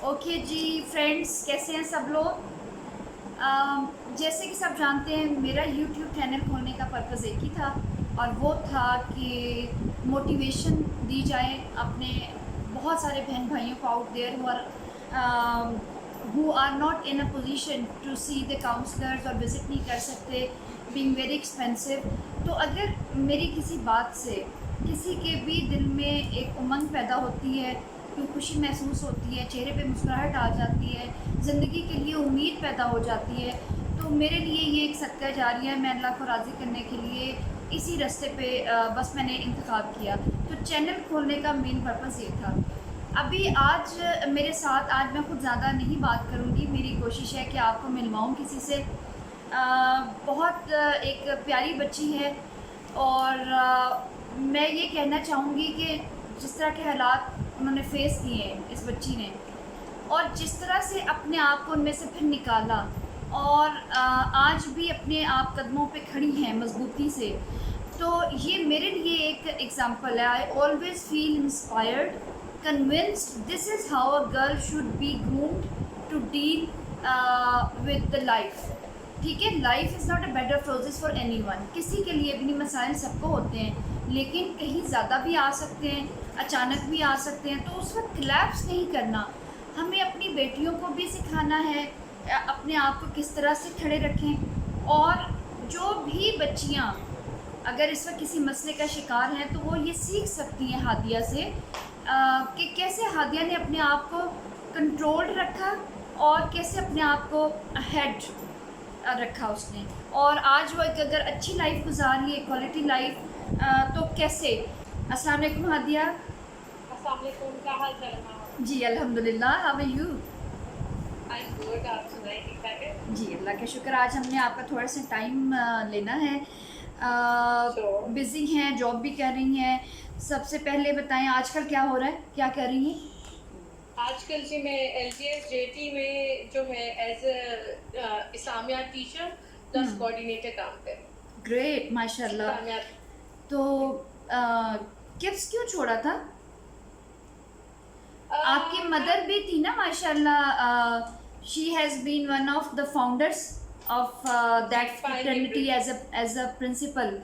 Okay जी friends, कैसे हैं सब लोग। जैसे कि सब जानते हैं, मेरा यूट्यूब चैनल खोलने का पर्पज़ एक ही था, और वो था कि मोटिवेशन दी जाए अपने बहुत सारे बहन भाइयों को out there who are not in a position to see the counsellors और विज़िट नहीं कर सकते, बीइंग वेरी एक्सपेंसिव। तो अगर मेरी किसी बात से किसी के भी दिल में एक उमंग पैदा होती है, कोई खुशी महसूस होती है, चेहरे पे मुस्कुराहट आ जाती है, ज़िंदगी के लिए उम्मीद पैदा हो जाती है, तो मेरे लिए ये एक सदका जारिया है। मैं अल्लाह को राज़ी करने के लिए इसी रास्ते पे बस मैंने इंतखाब किया। तो चैनल खोलने का मेन पर्पज़ ये था। अभी आज मेरे साथ, आज मैं खुद ज़्यादा नहीं बात करूँगी, मेरी कोशिश है कि आपको मिलवाऊँ किसी से। बहुत एक प्यारी बच्ची है, और मैं ये कहना चाहूँगी कि जिस तरह के हालात उन्होंने फ़ेस किए हैं इस बच्ची ने, और जिस तरह से अपने आप को उनमें से फिर निकाला, और आज भी अपने आप कदमों पे खड़ी हैं मज़बूती से, तो ये मेरे लिए एक एग्ज़ाम्पल है। I always feel inspired, convinced this is how a girl should be groomed to deal with the life. ठीक है, life is not a bed of roses for anyone. किसी के लिए भी नहीं, मसाइल सबको होते हैं, लेकिन कहीं ज़्यादा भी आ सकते हैं, अचानक भी आ सकते हैं। तो उस वक्त क्लैप्स नहीं करना। हमें अपनी बेटियों को भी सिखाना है अपने आप को किस तरह से खड़े रखें। और जो भी बच्चियाँ अगर इस वक्त किसी मसले का शिकार हैं, तो वो ये सीख सकती हैं हादिया से कि कैसे हादिया ने अपने आप को कंट्रोल रखा, और कैसे अपने आप को हेड रखा उसने, और आज वो एक अगर अच्छी लाइफ गुजार रही है, क्वालिटी लाइफ, तो कैसे। अस्सलाम वालेकुम हादिया। अस्सलाम वालेकुम, क्या हाल चाल है मैम? जी अल्हम्दुलिल्लाह, how are you. I am good, आप सुनाइए ठीक ठाक है? जी अल्लाह का शुक्र। आज हमने आपका थोड़ा सा टाइम लेना है। श्योर। बिज़ी हैं, जॉब भी कर रही हैं। सबसे पहले बताएं आजकल क्या हो रहा है, क्या कर रही हैं। आजकल जी मैं LGS JT में जो है as a Islamia teacher plus coordinator काम कर रही हूँ। ग्रेट, माशाल्लाह। इस्लामिया तो किड्स क्यों छोड़ा था। आपकी मैम, मदर भी थी ना माशाल्लाह, she has been one of the founders of जी that finally fraternity as a principal.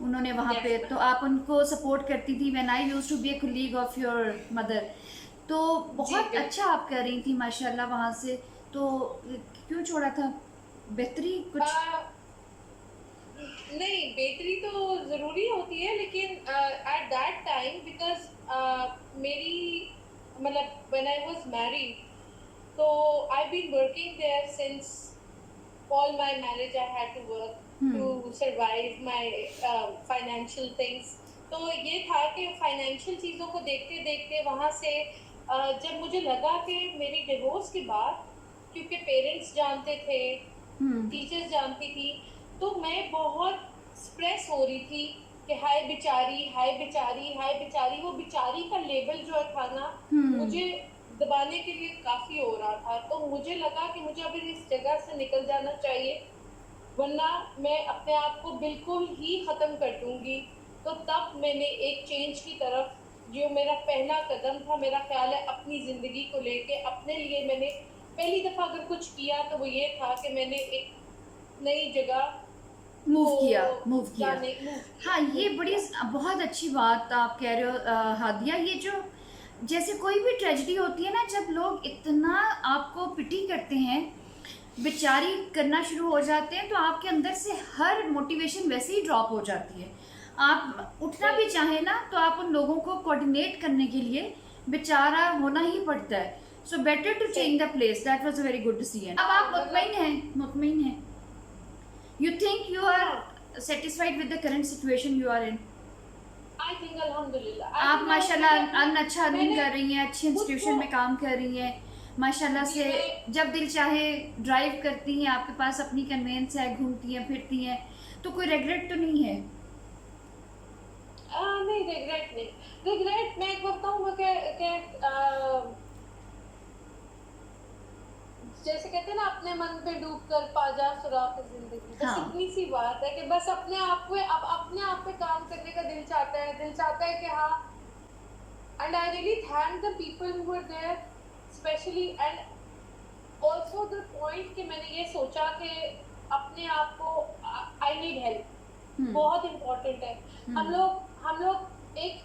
उन्होंने वहाँ यस पे, तो मैम। आप उनको सपोर्ट करती थी। When I used to be a colleague of your mother. तो जी बहुत अच्छा बिल्कुल। आप कर रही थी माशाल्लाह वहाँ से। तो क्यों छोड़ा था, बेहतरी कुछ। नहीं, बेहतरी तो ज़रूरी होती है, लेकिन एट दैट टाइम बिकॉज मेरी मतलब when I was married, so I've been working there since all my marriage. I had to work to survive my financial things. तो ये था कि फाइनेंशियल चीज़ों को देखते देखते वहाँ से जब मुझे लगा कि मेरी डिवोर्स के बाद, क्योंकि पेरेंट्स जानते थे, टीचर्स जानती थी, तो मैं बहुत स्ट्रेस हो रही थी कि हाय बेचारी, हाय बेचारी, हाय बेचारी। वो बेचारी का लेबल जो था ना, मुझे दबाने के लिए काफ़ी हो रहा था। तो मुझे लगा कि मुझे अभी इस जगह से निकल जाना चाहिए, वरना मैं अपने आप को बिल्कुल ही ख़त्म कर दूँगी। तो तब मैंने एक चेंज की तरफ, जो मेरा पहला कदम था, मेरा ख़्याल है अपनी ज़िंदगी को लेके अपने लिए मैंने पहली दफ़ा अगर कुछ किया तो वो ये था कि मैंने एक नई जगह मूव को किया, मूव किया। जाने मूव किया हाँ, ये मूव बड़ी किया। बहुत अच्छी बात आप कह रहे हो हादिया। ये जो जैसे कोई भी ट्रेजेडी होती है ना, जब लोग इतना आपको पिटी करते हैं, बेचारी करना शुरू हो जाते हैं, तो आपके अंदर से हर मोटिवेशन वैसे ही ड्रॉप हो जाती है। आप उठना भी बिल्कुल। चाहें ना, तो आप उन लोगों को कोऑर्डिनेट करने के लिए बेचारा होना ही पड़ता है। सो बेटर टू सही। Change the place, that was a very good decision. अब हाँ आप मतलब। मुतमईन हैं, मुतमईन हैं। You think you are हाँ, satisfied with the current situation you are in? I think अल्हम्दुलिल्लाह, आई आप थिंक मुझे माशाल्लाह अपने अच्छा अर्निंग मैंने कर रही हैं, अच्छी खुद इंस्टीट्यूशन को में काम कर रही हैं माशाल्लाह जी से। मैं जब दिल चाहे ड्राइव करती हैं, आपके पास अपनी कन्वेंस है, घूमती हैं फिरती हैं, तो कोई रेगरेट तो नहीं है। नहीं, रिग्रेट नहीं। रिग्रेट मैं एक बताऊँ जैसे कहते हैं ना, अपने मन पे डूब कर पा जा सुराग जिंदगी, बस हाँ, इतनी सी बात है कि बस अपने आप पे, अब अपने आप पे काम करने का दिल चाहता है कि हाँ। And I really thank the people who were there specially and also the point कि मैंने ये सोचा कि अपने आप को आई नीड हेल्प हम्म बहुत इम्पोर्टेंट है। हम लोग एक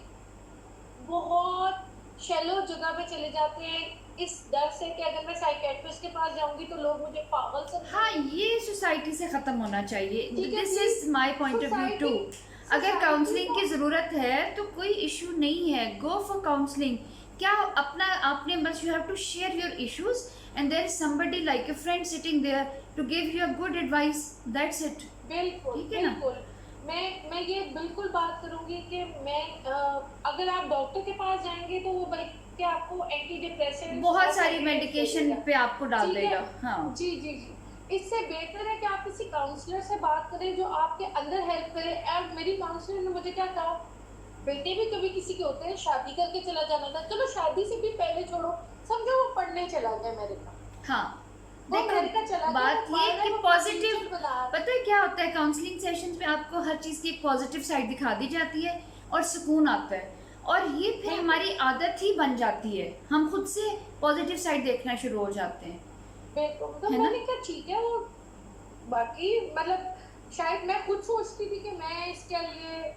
बहुत शैलो जगह पे चले जाते हैं इस डर से कि अगर मैं साइकेट्रिस्ट के पास जाऊंगी तो लोग मुझे पागल हाँ, समझेंगे। ये सोसाइटी से ख़त्म होना चाहिए। ठीक है this please, is my point of view too. अगर सोसाइटी काउंसलिंग को की ज़रूरत है तो कोई इशू नहीं है, गो फॉर काउंसलिंग। क्या अपना आपने बस you have to share your issues and there is somebody like a friend sitting there to give you a good advice, that's it. बिल्कुल ठीक है ना? बिल्कुल, मैं ये बिल्कुल बात करूंगी कि मैं अगर आप डॉक्टर के पास जाएंगे तो वो बल्कि आपको एंटी डिप्रेसेंट बहुत सारी मेडिकेशन पे आपको डाल ठीक है। देगा। हाँ, जी जी जी, इससे बेहतर है कि आप किसी काउंसलर से बात करें जो आपके अंदर हेल्प करे। और मेरी काउंसलर ने मुझे क्या कहा, बेटे भी कभी किसी के होते हैं, शादी करके चला जाना था, चलो शादी से भी पहले छोड़ो, समझो वो पढ़ने चला गया अमेरिका, हाँ, वो अमेरिका चला देखो गया, बात वो ये पढ़ रहा कि है, वो अपना पॉजिटिव, फ्यूचर बना रहा है। पता है क्या होता है, काउंसलिंग सेशंस में आपको हर चीज़ की एक पॉजिटिव साइड दिखा दी जाती है और सुकून आता है, और ये फिर बिल्कुल। हमारी आदत ही बन जाती है, हम खुद से पॉजिटिव साइड देखना शुरू हो जाते हैं, बिल्कुल, तो है ना? मैंने कहा ठीक है। वो बाकी मतलब शायद मैं खुद सोचती थी कि मैं इसके लिए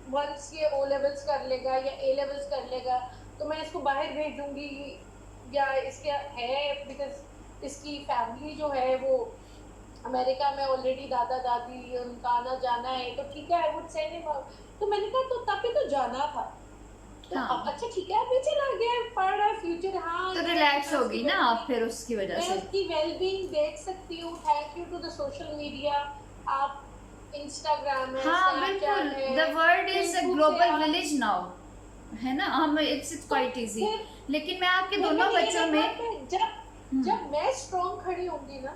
वंस ये ओ लेवल्स कर लेगा या ए लेवल्स कर लेगा तो मैं इसको बाहर भेज दूंगी, या इसके है बिकॉज इसकी फैमिली जो है वो अमेरिका में ऑलरेडी दादा दादी उनका आना जाना है, तो ठीक है आई वुड से नहीं। तो मैंने कहा तो तभी तो जाना था, तो हाँ, अब अच्छा ठीक है अभी चला गया, पढ़ रहा है, फ्यूचर। हाँ, तो ये रिलैक्स मैं होगी उसकी ना आप well-being- फिर उसकी वजह मैं से। उसकी वेलबींग देख सकती हूँ। Thank you to the social media. आप इंस्टाग्राम है, हाँ स्नैपचैट बिल्कुल, है, the world is a Facebook से ग्लोबल आप विलेज नाउ, है ना? हम इट्स क्वाइट इजी। फिर लेकिन मैं आपके फिर दोनों मैंने ये बच्चों देखा में कि जब मैं स्ट्रॉन्ग खड़ी होंगी ना,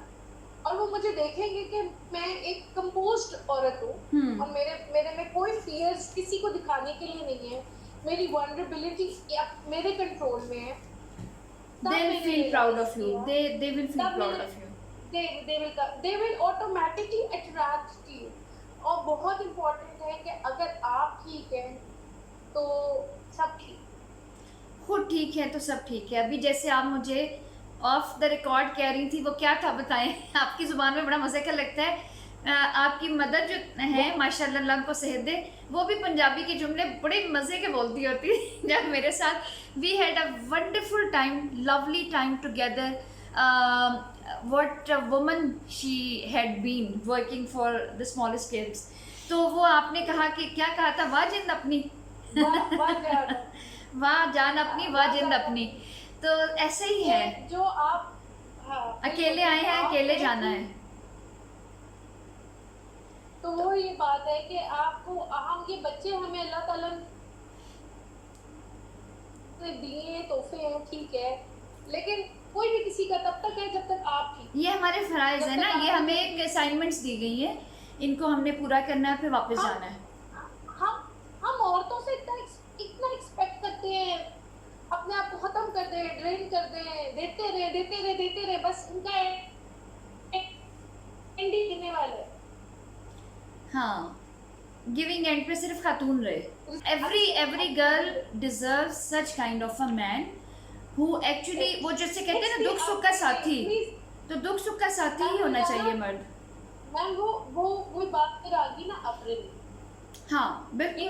और वो मुझे देखेंगे कि मैं एक कंपोज्ड औरत हूँ और मेरे मेरे में कोई फियर्स किसी को दिखाने के लिए नहीं है, मेरी वल्नरेबिलिटी मेरे कंट्रोल में है, तब they will मैंने feel proud realize of you, किया, they will feel तब proud मैंने of you। they will automatically attract to you। और बहुत इम्पोर्टेंट है कि अगर आप ठीक हैं तो सब ठीक। खुद ठीक है तो सब ठीक है। अभी जैसे आप मुझे ऑफ द रिकॉर्ड कह रही थी, वो क्या था बताएं? आपकी ज़ुबान में बड़ा मज़े का लगता है। आपकी मदर जो है माशाल्लाह, अल्लाह उनको सेहत दे, वो भी पंजाबी के जुमले बड़े मज़े के बोलती होती जब मेरे साथ। We had a wonderful time, lovely time together. What a woman she had been working for the smallest kids. तो वो आपने कहा कि क्या कहा था? वाह जिंद अपनी बहुत ज्यादा वाह जान अपनी, वाह जिंद अपनी। तो ऐसे ही है, ये जो आप, हाँ, अकेले आए हैं अकेले जाना है। तो वो ये बात है कि आपको, हम ये बच्चे हमें अल्लाह ताला ने दिए तोहफे हैं, ठीक है, लेकिन कोई भी किसी का तब तक है जब तक आप ठीक। ये हमारे फराइज है ना, ये हमें एक असाइनमेंट्स दी गई है, इनको हमने पूरा करना है, फिर वापस जाना है। हम औरतों से इतना एक्सपेक्ट करते हैं, अपने आप को खत्म कर दे, ड्रेन कर दे, देते रहे, बस उनका एंडिंग देने वाले हैं। हाँ, गिविंग एंड पे सिर्फ खातून रहे। Every girl deserve such kind of a man who actually, वो जैसे कहते हैं ना दुख सुख का साथी, तो दुख सुख का साथी ही होना चाहिए मर्द। मैम वो बात फिर आ गई ना अप्रैल। हाँ बिल्कुल,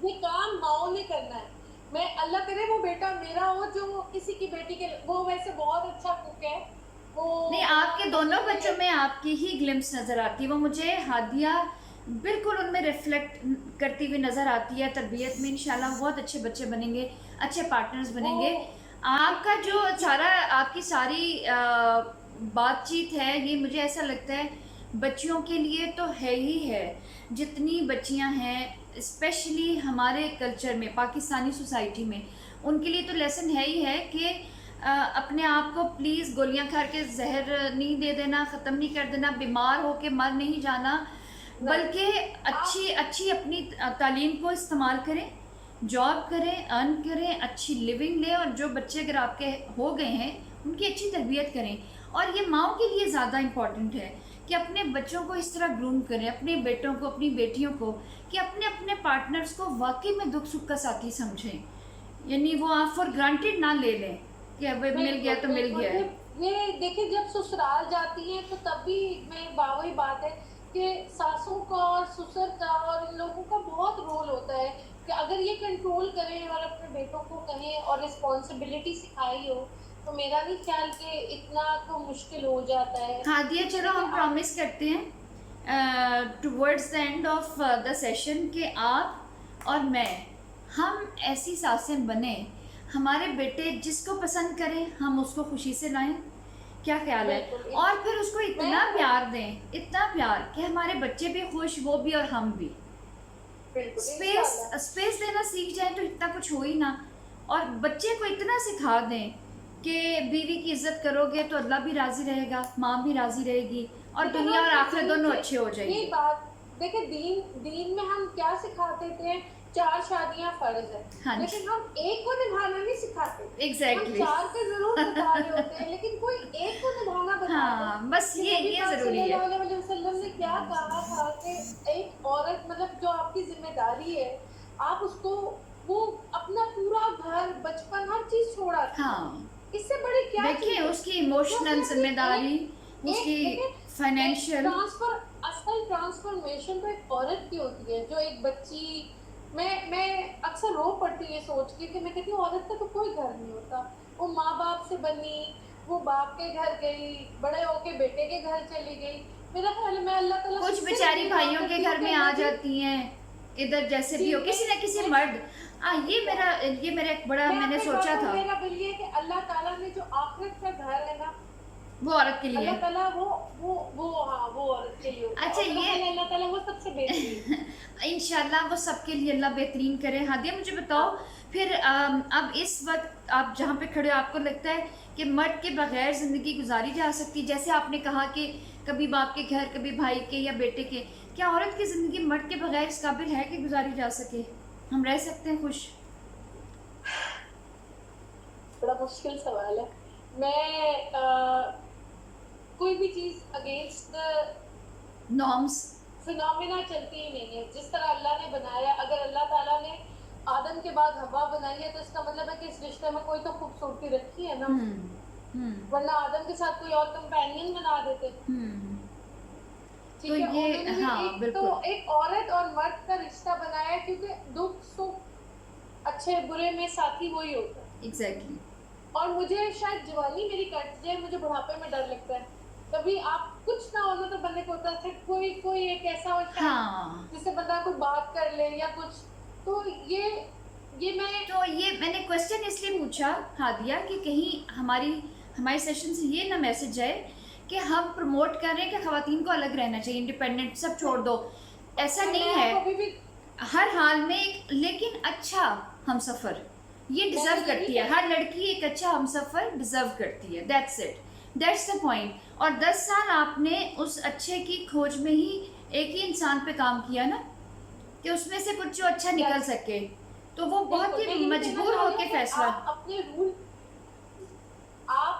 ये काम माओ ने करना है। मैं अल्लाह करे वो बेटा मेरा हो जो किसी की बेटी के, वो वैसे बहुत अच्छा कुक है वो। नहीं, आपके दोनों बच्चों में आपकी ही ग्लिम्स नज़र आती है, वो मुझे हादिया बिल्कुल उनमें रिफ्लेक्ट करती हुई नज़र आती है। तरबियत में इंशाल्लाह बहुत अच्छे बच्चे बनेंगे, अच्छे पार्टनर्स बनेंगे। आपका जो सारा, आपकी सारी बातचीत है, ये मुझे ऐसा लगता है बच्चियों के लिए तो है ही है। जितनी बच्चियां हैं स्पेशली हमारे कल्चर में, पाकिस्तानी सोसाइटी में, उनके लिए तो लेसन है ही है कि अपने आप को प्लीज़ गोलियां खा के जहर नहीं दे देना, ख़त्म नहीं कर देना, बीमार हो के मर नहीं जाना, बल्कि अच्छी अपनी तालीम को इस्तेमाल करें, जॉब करें, अर्न करें, अच्छी लिविंग लें, और जो बच्चे अगर आपके हो गए हैं उनकी अच्छी तरबियत करें। और ये माओ के लिए ज़्यादा इम्पॉर्टेंट है कि अपने बच्चों को इस तरह ग्रूम करें, अपने बेटों को, अपनी बेटियों को, कि अपने अपने पार्टनर्स को वाकई में दुख सुख का साथी समझें, यानी वो आप फॉर ग्रांटेड ना ले लें कि अब मिल गया तो मिल बिल्कुल। गया है। ये देखिए, जब ससुराल जाती हैं तो तब भी मैं वही बात है कि सासों का और ससुर का और इन लोगों का बहुत रोल होता है कि अगर ये कंट्रोल करें और अपने बेटों को कहें और रिस्पॉन्सिबिलिटी सिखाई हो, तो मेरा नहीं ख्याल कि इतना तो मुश्किल हो जाता है। हाँ दिया, चलो देखिए हम प्रॉमिस करते हैं towards the end of the session कि आप और मैं, हम ऐसी सासें बने, हमारे बेटे जिसको पसंद करें हम उसको खुशी से लाएं। क्या ख्याल है? बिल्कुल। और फिर उसको इतना मैं प्यार दें, इतना प्यार कि हमारे बच्चे भी खुश, वो भी और हम भी। बिल्कुल स्पेस इंशाल्लाह। स्पेस देना सीख जाए तो इतना कुछ हो ही ना। और बच्चे को इतना सिखा दें कि बीवी की इज्जत करोगे तो अल्लाह भी राजी रहेगा, माँ भी राजी रहेगी, और लेकिन दुनिया और हम आखिरत दीन दोनों से अच्छे हो ये जाएंगे। बात देखिए, दीन में हम क्या सिखाते थे? 4 शादियां फर्ज है, हाँ जी। लेकिन हम एक को निभाना नहीं सिखाते। हम एग्जैक्टली। 4 को जरूर निभा रहे होते हैं, लेकिन कोई एक को निभाना बता दे। हाँ बस कि ये नबी पाक ज़रूरी है। सल्लल्लाहु अलैहि वसल्लम ने क्या कहा था कि एक औरत, मतलब जो आपकी जिम्मेदारी है, आप उसको, वो अपना पूरा घर, बचपन, हर चीज छोड़ा था। हाँ इससे बड़ी क्या चीज देखिए, है? उसकी जो इमोशनल उसने जिम्मेदारी, उसकी देखिए, फाइनेंशियल। असल ट्रांसफॉर्मेशन तो एक औरत की होती है, जो एक बच्ची। मैं अक्सर रो पड़ती हूँ ये सोच के कि मैं कहती हूँ औरत का तो कोई घर नहीं होता। वो माँ बाप से बनी, वो बाप के घर गई, बड़े होके बेटे के घर चली गई। मेरा ख्याल है मैं अल्लाह ताला से कुछ सिर्फ बेचारी ये दुआ भाइयों के करती हूँ घर कि में आ अल्लाह जी, जाती हैं, इधर जैसे भी जी हो, किसी न किसी मर्द। ये मेरा एक बड़ा, मैं मैंने अपने सोचा घर था, मेरा बिल ये है कि अल्लाह ताला ने जो आखिरत का घर है ना, वो औरत के लिए। अल्लाह ताला वो हाँ, वो औरत के लिए होता है। अच्छा, और मेरा ये ख्याल है अल्लाह ताला वो सबसे बेहतरीन। इंशाल्लाह वो सबके लिए अल्लाह बेहतरीन करे। हादिया मुझे बताओ, फिर अब इस वक्त आप जहाँ पे खड़े हो, आपको लगता है कि मर्द के बगैर ज़िंदगी गुजारी जा सकती? जैसे आपने कहा कि कभी बाप के घर, कभी भाई के या बेटे के, क्या औरत की ज़िंदगी मर्द के बगैर इस काबिल है कि गुजारी जा सके? हम रह सकते हैं खुश? बड़ा मुश्किल सवाल है। मैं कोई भी चीज अगेंस्ट द नॉर्म्स। फिनोमिना चलती ही नहीं है। जिस तरह अल्लाह ने बनाया, अगर अल्लाह ताला ने आदम के बाद हवा बनाई है, तो इसका मतलब है कि इस रिश्ते में कोई तो खूबसूरती रखी है ना, वरना आदम के साथ कोई और कंपेनियन बना देते। ठीक तो है, ये उन्होंने भी हाँ एक तो बिल्कुल एक औरत और मर्द का रिश्ता बनाया, क्योंकि दुख सुख, अच्छे बुरे में साथी वही होता है। एग्जैक्टली। और मुझे शायद जवानी मेरी कट जाए, मुझे बुढ़ापे में डर लगता है। कभी आप कुछ ना होना तो बंदे को होता है कोई कोई एक ऐसा हो शायद हाँ जिससे बंदा कोई बात कर ले या कुछ। तो ये मैं तो ये मैंने क्वेश्चन इसलिए पूछा हादिया कि कहीं हमारे सेशन से ये ना मैसेज जाए कि हम प्रमोट कर रहे हैं कि खवातीन को अलग रहना चाहिए, इंडिपेंडेंट, सब छोड़ दो। ऐसा नहीं मैं है, कभी भी हर हाल में एक लेकिन अच्छा हम सफ़र ये डिज़र्व करती है। हर लड़की एक अच्छा हम सफ़र डिज़र्व करती है। That's it, that's the point. और 10 साल आपने उस अच्छे की खोज में ही एक ही इंसान पे काम किया ना, कि उसमें से कुछ जो अच्छा निकल सके, तो वो बहुत ही मजबूर होकर फैसला। आप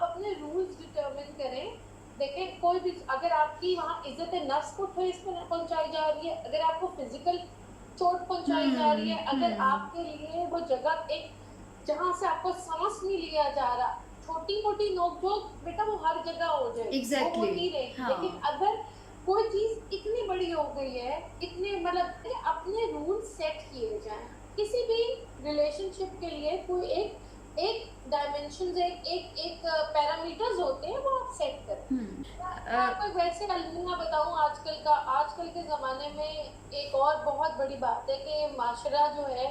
अपने रूल्स डिटरमिन करें। देखें, कोई भी अगर आपकी वहाँ इज्जत नफ्स को ठेस पहुंचाई जा रही है, अगर आपको फिजिकल चोट पहुंचाई जा रही है, अगर आपके लिए वो जगह एक जहाँ से आपको सांस नहीं लिया जा रहा, छोटी मोटी नोकझोंक बेटा वो हर जगह हो जाए, Exactly. वो होती रहेगी। हाँ। लेकिन अगर कोई चीज इतनी बड़ी हो गई है, इतने मतलब अपने रूल सेट किए जाएं। किसी भी रिलेशनशिप के लिए कोई एक डायमेंशन, एक पैरामीटर्स होते हैं, वो आप सेट करें। मैं आपको वैसे अलमीना बताऊं, आजकल के ज़माने में एक और बहुत बड़ी बात है कि माशरा जो है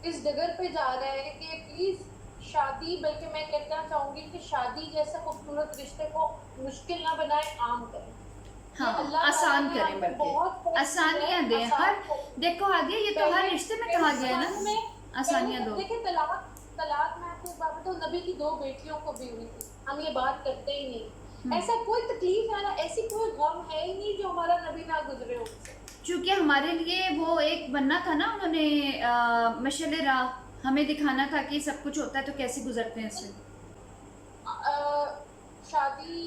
इस डगर पे जा रहा है कि प्लीज़ शादी, बल्कि मैं कहना चाहूँगी कि शादी जैसा खूबसूरत रिश्ते को मुश्किल ना बनाए, आम करें। हाँ, आसान करें, बल्कि आसानियाँ दें। हर देखो हादिया, ये तो हर रिश्ते में कहा गया है ना, आसानियाँ दो। देखिए, तलाक में आपको एक बात बताऊं, नबी की 2 बेटियों को भी हुई थी। हम ये बात करते ही नहीं। ऐसा कोई तकलीफ है ना, ऐसी कोई गम है ही नहीं जो हमारा नबी ना गुजरे हो। क्योंकि हमारे लिए वो एक बनना था ना, उन्होंने मशाल राह हमें दिखाना था कि सब कुछ होता है तो कैसे गुजरते हैं इससे। शादी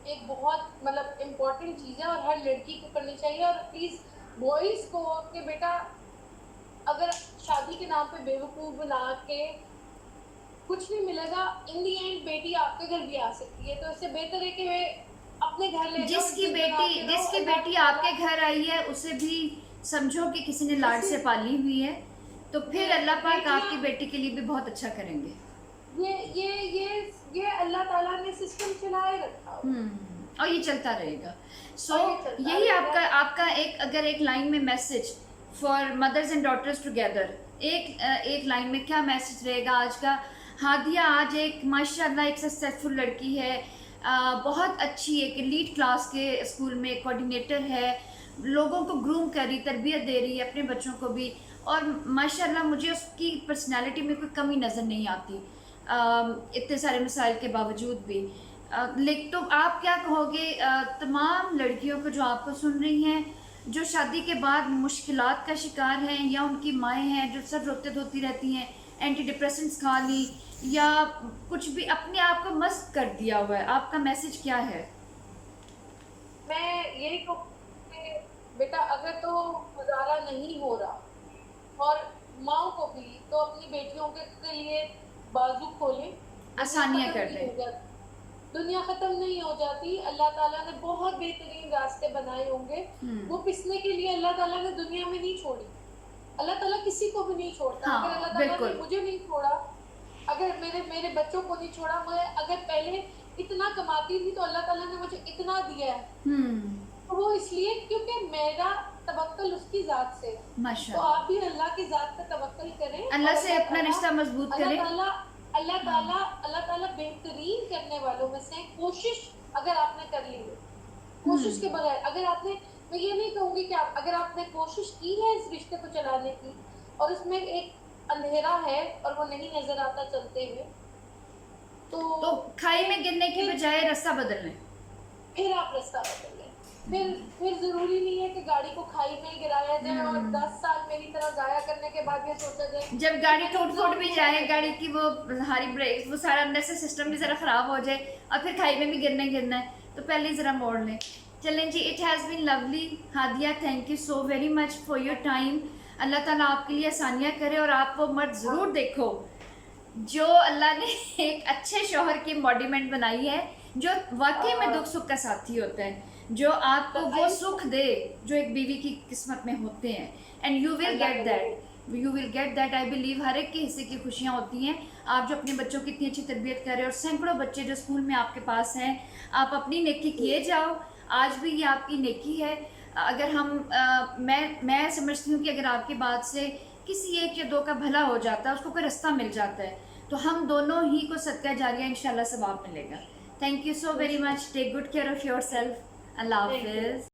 एक बहुत मतलब इम्पोर्टेंट चीज़ है और हर लड़की को करनी चाहिए। और प्लीज़ बॉयज़ को कि बेटा, अगर शादी के नाम पे बेवकूफ़ बना के कुछ नहीं मिलेगा, इन दी एंड बेटी आपके घर भी आ सकती है, तो इससे बेहतर है कि वे अपने घर ले जाओ, जिसकी इज्जत लगा के रहो, जिसकी अल्लाह बेटी ताला आपके घर आई है उसे भी समझो कि किसी ने लाड ऐसे से पाली हुई है, तो फिर अल्लाह पाक बेटियां, आपकी बेटी के लिए भी बहुत अच्छा करेंगे। ये ये ये ये अल्लाह ताला ने सिस्टम चलाए रखा हुआ है, और ये चलता रहेगा। सो और ये चलता यही रहेगा। आपका आपका एक अगर एक लाइन में message for mothers and daughters together, एक लाइन में क्या मैसेज रहेगा आज का? हादिया आज एक माशाल्लाह एक सक्सेसफुल लड़की है, बहुत अच्छी एक एलीट क्लास के स्कूल में कोऑर्डिनेटर है, लोगों को ग्रूम कर रही, तरबियत दे रही है अपने बच्चों को भी, और माशाल्लाह मुझे उसकी पर्सनालिटी में कोई कमी नज़र नहीं आती इतने सारे मसाइल के बावजूद भी। लेकिन तो आप क्या कहोगे तमाम लड़कियों को जो आपको सुन रही हैं, जो शादी के बाद मुश्किलात का शिकार हैं, या उनकी माएँ हैं जो सर रोते धोती रहती हैं, एंटी डिप्रेसेंट्स खा ली या कुछ भी अपने आप को मस्त कर दिया हुआ है, आपका मैसेज क्या है? मैं यही कहूँगी बेटा, अगर तो गुजारा नहीं हो रहा और माओ को भी तो अपनी बेटियों के लिए बाजू खोलें, आसानियाँ कर दें। दुनिया ख़त्म नहीं हो जाती, अल्लाह ताला ने बहुत बेहतरीन रास्ते बनाए होंगे, वो पिसने के लिए अल्लाह ताला ने दुनिया में नहीं छोड़ी। अल्लाह ताला किसी को भी नहीं छोड़ता। हाँ, अगर अल्लाह ताला ने बिल्कुल। मुझे नहीं छोड़ा, अगर मेरे मेरे बच्चों को नहीं छोड़ा, मैं अगर पहले इतना कमाती थी तो अल्लाह ताला ने मुझे इतना दिया है, तो वो इसलिए क्योंकि मेरा तवक्कल उसकी ज़ात से है। तो माशाल्लाह, आप भी अल्लाह की ज़ात पे तवक्कल करें, अल्लाह और से अपना रिश्ता मजबूत अल्लाह करें। ताला अल्लाह ताला बेहतरीन करने वालों में से हैं। कोशिश अगर आपने कर ली है, कोशिश के बगैर अगर आपने, मैं ये नहीं कहूँगी कि आप, अगर आपने कोशिश की है इस रिश्ते को चलाने की और उसमें एक अंधेरा है और वो नहीं नजर आता चलते हुए, तो खाई में गिरने की बजाय रास्ता बदल लें। फिर आप रास्ता बदल लें। फिर जरूरी नहीं है कि गाड़ी को खाई में ही गिराया जाए और 10 साल मेरी तरह जाया करने के बाद ये सोचा जाए जब गाड़ी टूट फूट भी जाए, गाड़ी की वो हारी ब्रेक, वो सारा अंदर से सिस्टम भी ज़रा ख़राब हो जाए और फिर खाई में भी गिरना है, तो पहले ही ज़रा मोड़ लें। चलें जी, it has been lovely Hadiya, thank you so very much for your time. अल्लाह ताला आपके लिए आसानियाँ करे और आप वो मर्द ज़रूर देखो जो अल्लाह ने एक अच्छे शौहर की एम्बॉडीमेंट बनाई है, जो वाकई में दुख सुख का साथी होता है, जो आपको वो सुख दे जो एक बीवी की किस्मत में होते हैं। And you will get that, I believe. हर एक के हिस्से की खुशियाँ होती हैं। आप जो अपने बच्चों की इतनी अच्छी तरबियत कर रहे हो और सैकड़ों बच्चे जो स्कूल में आपके पास हैं, आप अपनी नेकी किए जाओ। आज भी ये आपकी नेकी है। अगर हम मैं समझती हूँ कि अगर आपकी बात से किसी एक या दो का भला हो जाता है, उसको कोई रास्ता मिल जाता है, तो हम दोनों ही को सदका जारिया इंशाल्लाह सवाब मिलेगा। Thank you so very much. Take good care of yourself. अल्लाह हाफिज़।